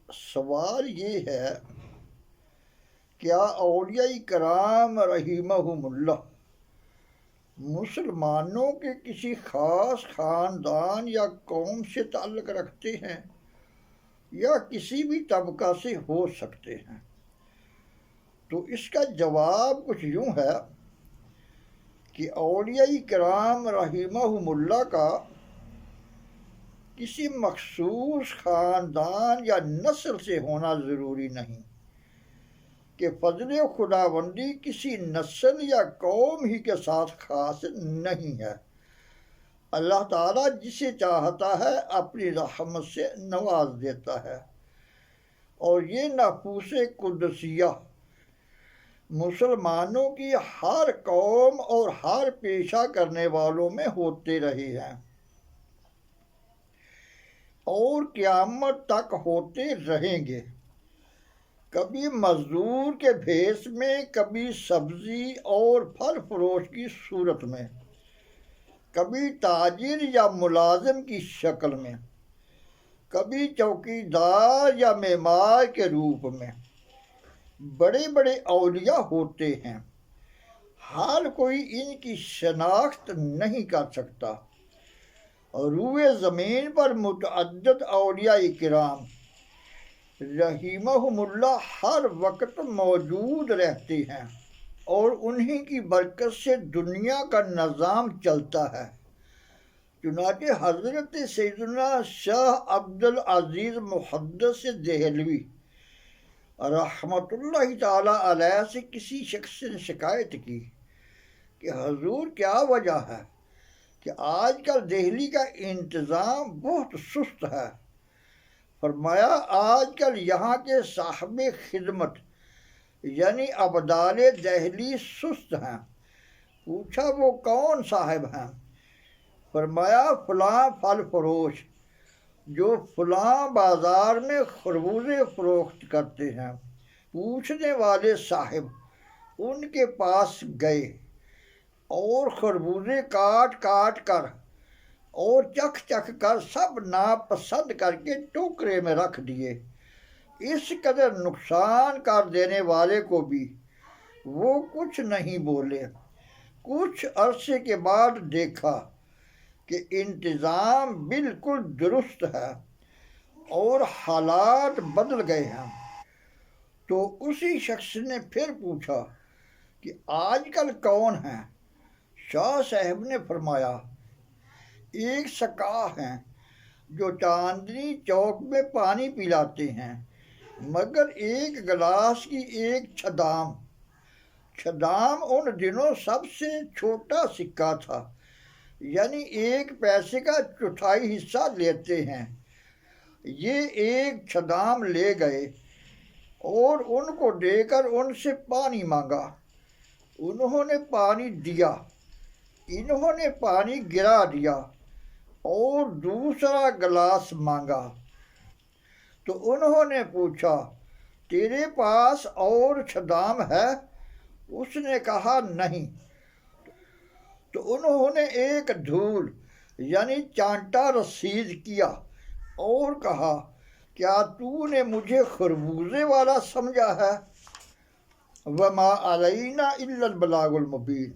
سوال یہ ہے، کیا اولیاء کرام رحمہم اللہ مسلمانوں کے کسی خاص خاندان یا قوم سے تعلق رکھتے ہیں یا کسی بھی طبقہ سے ہو سکتے ہیں؟ تو اس کا جواب کچھ یوں ہے کہ اولیاء کرام رحمہم اللہ کا کسی مخصوص خاندان یا نسل سے ہونا ضروری نہیں، کہ فضل خداوندی کسی نسل یا قوم ہی کے ساتھ خاص نہیں ہے۔ اللہ تعالیٰ جسے چاہتا ہے اپنی رحمت سے نواز دیتا ہے، اور یہ نفوس قدسیہ مسلمانوں کی ہر قوم اور ہر پیشہ کرنے والوں میں ہوتے رہے ہیں اور قیامت تک ہوتے رہیں گے، کبھی مزدور کے بھیس میں، کبھی سبزی اور پھل فروش کی صورت میں، کبھی تاجر یا ملازم کی شکل میں، کبھی چوکیدار یا معمار کے روپ میں۔ بڑے بڑے اولیاء ہوتے ہیں، ہر کوئی ان کی شناخت نہیں کر سکتا۔ روئے زمین پر متعدد اولیاء کرام رحمہم اللہ ہر وقت موجود رہتے ہیں، اور انہی کی برکت سے دنیا کا نظام چلتا ہے۔ چنانچہ حضرت سیدنا شاہ عبد العزیز محدث دہلوی رحمۃ اللہ تعالی علیہ سے کسی شخص نے شکایت کی کہ حضور، کیا وجہ ہے کہ آج کل دہلی کا انتظام بہت سست ہے؟ فرمایا، آج کل یہاں کے صاحب خدمت یعنی ابدال دہلی سست ہیں۔ پوچھا، وہ کون صاحب ہیں؟ فرمایا، فلاں پھل فروش جو فلاں بازار میں خربوزے فروخت کرتے ہیں۔ پوچھنے والے صاحب ان کے پاس گئے اور خربوزے کاٹ کاٹ کر اور چکھ چکھ کر سب ناپسند کر کے ٹوکرے میں رکھ دیے۔ اس قدر نقصان کر دینے والے کو بھی وہ کچھ نہیں بولے۔ کچھ عرصے کے بعد دیکھا کہ انتظام بالکل درست ہے اور حالات بدل گئے ہیں، تو اسی شخص نے پھر پوچھا کہ آج کل کون ہیں؟ شاہ صاحب نے فرمایا، ایک سقا ہیں جو چاندنی چوک میں پانی پلاتے ہیں، مگر ایک گلاس کی ایک چھدام ان دنوں سب سے چھوٹا سکہ تھا، یعنی 1 پیسے کا 1/4 حصہ لیتے ہیں۔ یہ ایک چھدام لے گئے اور ان کو دے کر ان سے پانی مانگا۔ انہوں نے پانی دیا، انہوں نے پانی گرا دیا اور دوسرا گلاس مانگا، تو انہوں نے پوچھا، تیرے پاس اور چھدام ہے؟ اس نے کہا، نہیں۔ تو انہوں نے ایک دھول یعنی چانٹا رسید کیا اور کہا، کیا تو نے مجھے خربوزے والا سمجھا ہے؟ وما علینا الا البلاغ المبین۔